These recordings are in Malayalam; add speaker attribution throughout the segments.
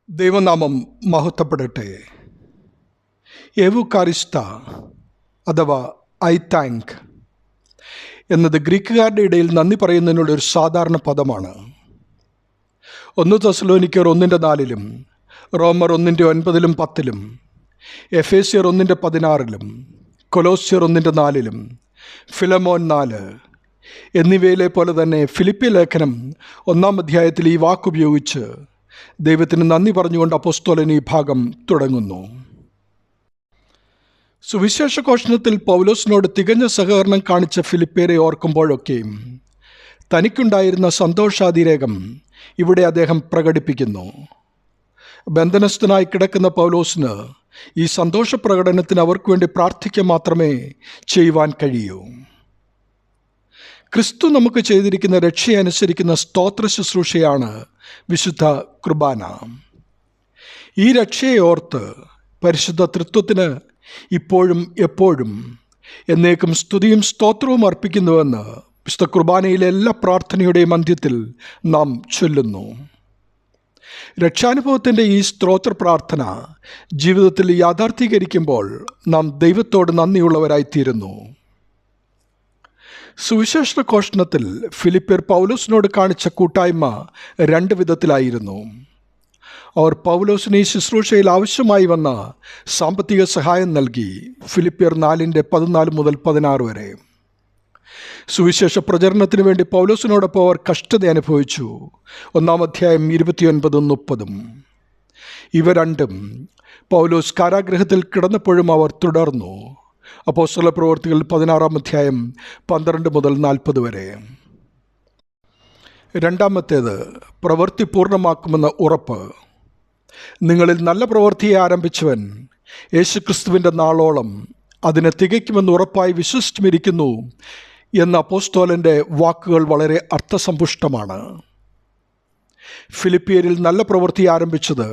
Speaker 1: ദൈവനാമം മഹത്വപ്പെടട്ടെ. എവുകാരിസ്ത അഥവാ ഐ താങ്ക് എന്നത് ഗ്രീക്കുകാരുടെ ഇടയിൽ നന്ദി പറയുന്നതിനുള്ള ഒരു സാധാരണ പദമാണ്. 1 തെസ്സലോനിക്കർ 1:4, റോമർ 1:9 10, എഫേസ്യർ 1:16, കൊലോസ്യർ 1:4, ഫിലമോൻ 4 എന്നിവയിലെ പോലെ തന്നെ ഫിലിപ്പി ലേഖനം 1-ാം അധ്യായത്തിൽ ഈ വാക്കുപയോഗിച്ച് ദൈവത്തിന് നന്ദി പറഞ്ഞുകൊണ്ട് അപ്പോസ്തലൻ ഈ ഭാഗം തുടങ്ങുന്നു. സുവിശേഷ ഘോഷണത്തിൽ പൗലോസിനോട് തികഞ്ഞ സഹകരണം കാണിച്ച ഫിലിപ്പിയരെ ഓർക്കുമ്പോഴൊക്കെയും തനിക്കുണ്ടായിരുന്ന സന്തോഷാതിരേകം ഇവിടെ അദ്ദേഹം പ്രകടിപ്പിക്കുന്നു. ബന്ധനസ്ഥനായി കിടക്കുന്ന പൗലോസിന് ഈ സന്തോഷ പ്രകടനത്തിന് അവർക്ക് വേണ്ടി പ്രാർത്ഥിക്കുക മാത്രമേ ചെയ്യുവാൻ കഴിയൂ. ക്രിസ്തു നമുക്ക് ചെയ്തിരിക്കുന്ന രക്ഷയനുസരിക്കുന്ന സ്തോത്ര ശുശ്രൂഷയാണ് വിശുദ്ധ കുർബാന. ഈ രക്ഷയെ ഓർത്ത് പരിശുദ്ധ തൃത്വത്തിന് ഇപ്പോഴും എപ്പോഴും എന്നേക്കും സ്തുതിയും സ്തോത്രവും അർപ്പിക്കുന്നുവെന്ന് വിശുദ്ധ കുർബാനയിലെ എല്ലാ പ്രാർത്ഥനയുടെയും അന്ത്യത്തിൽ നാം ചൊല്ലുന്നു. രക്ഷാനുഭവത്തിൻ്റെ ഈ സ്തോത്ര പ്രാർത്ഥന ജീവിതത്തിൽ യാഥാർത്ഥീകരിക്കുമ്പോൾ നാം ദൈവത്തോട് നന്ദിയുള്ളവരായിത്തീരുന്നു. സുവിശേഷ ഘോഷണത്തിൽ ഫിലിപ്പിയർ പൗലോസിനോട് കാണിച്ച കൂട്ടായ്മ 2 വിധത്തിലായിരുന്നു. അവർ പൗലോസിന് ഈ ശുശ്രൂഷയിൽ ആവശ്യമായി വന്ന സാമ്പത്തിക സഹായം നൽകി. ഫിലിപ്പിയർ 4:14 മുതൽ 16 വരെ. സുവിശേഷ പ്രചരണത്തിന് വേണ്ടി പൗലോസിനോടൊപ്പം അവർ കഷ്ടത അനുഭവിച്ചു. 1-ാം അധ്യായം 29-30. ഇവ രണ്ടും പൗലോസ് കാരാഗൃഹത്തിൽ കിടന്നപ്പോഴും അവർ തുടർന്നു. അപ്പോസ്തല പ്രവൃത്തികൾ 16-ാം അധ്യായം 12 മുതൽ 40 വരെ. രണ്ടാമത്തേത് പ്രവൃത്തി പൂർണ്ണമാക്കുമെന്ന ഉറപ്പ്. നിങ്ങളിൽ നല്ല പ്രവൃത്തിയെ ആരംഭിച്ചവൻ യേശുക്രിസ്തുവിൻ്റെ നാളോളം അതിനെ തികയ്ക്കുമെന്ന് ഉറപ്പായി വിശ്വസിച്ചുമിരിക്കുന്നു എന്ന അപ്പോസ്തലൻ്റെ വാക്കുകൾ വളരെ അർത്ഥസമ്പുഷ്ടമാണ്. ഫിലിപ്പിയരിൽ നല്ല പ്രവൃത്തി ആരംഭിച്ചത്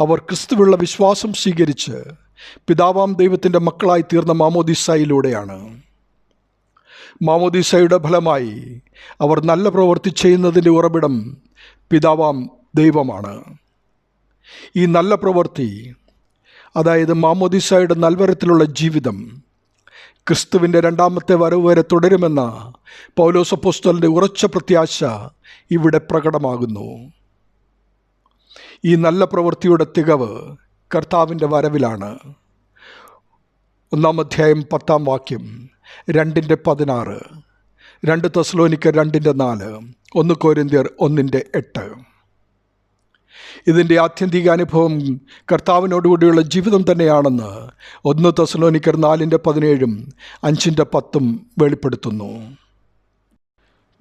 Speaker 1: അവർ ക്രിസ്തുവിലുള്ള വിശ്വാസം സ്വീകരിച്ച് പിതാവാം ദൈവത്തിൻ്റെ മക്കളായി തീർന്ന മാമോദീസായിലൂടെയാണ്. മാമോദീസായുടെ ഫലമായി അവർ നല്ല പ്രവൃത്തി ചെയ്യുന്നതിൻ്റെ ഉറവിടം പിതാവാം ദൈവമാണ്. ഈ നല്ല പ്രവൃത്തി, അതായത് മാമോദീസായുടെ നൽവരത്തിലുള്ള ജീവിതം, ക്രിസ്തുവിൻ്റെ 2ാമത്തെ വരവ് വരെ തുടരുമെന്ന പൗലോസ് അപ്പോസ്തലൻ്റെ ഉറച്ച പ്രത്യാശ ഇവിടെ പ്രകടമാകുന്നു. ഈ നല്ല പ്രവൃത്തിയുടെ തികവ് കർത്താവിൻ്റെ വരവിലാണ്. 1-ാം അധ്യായം 10-ാം വാക്യം, 2:16, 2 തെസ്സലോനിക്കർ 2:4, 1 കൊരിന്ത്യർ 1:8. ഇതിൻ്റെ ആത്യന്തിക അനുഭവം കർത്താവിനോടുകൂടിയുള്ള ജീവിതം തന്നെയാണെന്ന് 1 തെസ്സലോനിക്കർ 4:17, 5:10 വെളിപ്പെടുത്തുന്നു.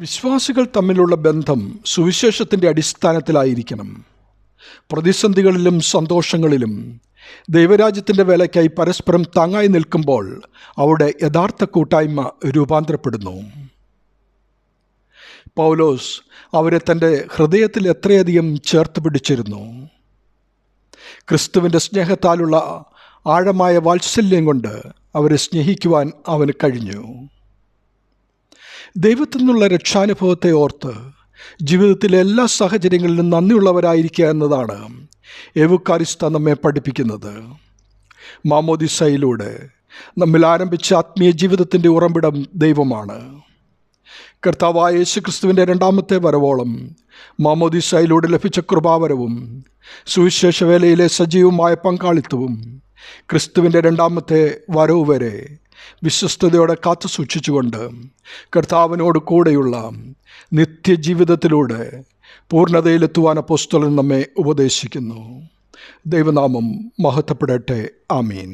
Speaker 1: വിശ്വാസികൾ തമ്മിലുള്ള ബന്ധം സുവിശേഷത്തിൻ്റെ അടിസ്ഥാനത്തിലായിരിക്കണം. പ്രതിസന്ധികളിലും സന്തോഷങ്ങളിലും ദൈവരാജ്യത്തിൻ്റെ വേലയ്ക്കായി പരസ്പരം താങ്ങായി നിൽക്കുമ്പോൾ അവിടെ യഥാർത്ഥ കൂട്ടായ്മ രൂപാന്തരപ്പെടുന്നു. പൗലോസ് അവരെ തൻ്റെ ഹൃദയത്തിൽ എത്രയധികം ചേർത്ത് പിടിച്ചിരുന്നു. ക്രിസ്തുവിൻ്റെ സ്നേഹത്താലുള്ള ആഴമായ വാത്സല്യം കൊണ്ട് അവരെ സ്നേഹിക്കുവാൻ അവന് കഴിഞ്ഞു. ദൈവത്തിൽ നിന്നുള്ള രക്ഷാനുഭവത്തെ ഓർത്ത് ജീവിതത്തിലെ എല്ലാ സാഹചര്യങ്ങളിലും നന്ദിയുള്ളവരായിരിക്കുക എന്നതാണ് എവുകാരിസ്ത നമ്മെ പഠിപ്പിക്കുന്നത്. മാമോദീസയിലൂടെ നമ്മിൽ ആരംഭിച്ച ആത്മീയ ജീവിതത്തിൻ്റെ ഉറവിടം ദൈവമാണ്. കർത്താവായ യേശുക്രിസ്തുവിൻ്റെ 2ാമത്തെ വരവോളം മാമോദീസയിലൂടെ ലഭിച്ച കൃപാവരവും സുവിശേഷ വേലയിലെ സജീവമായ പങ്കാളിത്തവും ക്രിസ്തുവിൻ്റെ 2ാമത്തെ വരവ് വരെ വിശ്വസ്തയോടെ കാത്തു സൂക്ഷിച്ചുകൊണ്ട് കർത്താവിനോട് കൂടെയുള്ള നിത്യജീവിതത്തിലൂടെ പൂർണ്ണതയിലെത്തുവാൻ അപ്പോസ്തലൻ നമ്മെ ഉപദേശിക്കുന്നു. ദൈവനാമം മഹത്വപ്പെടട്ടെ. ആമീൻ.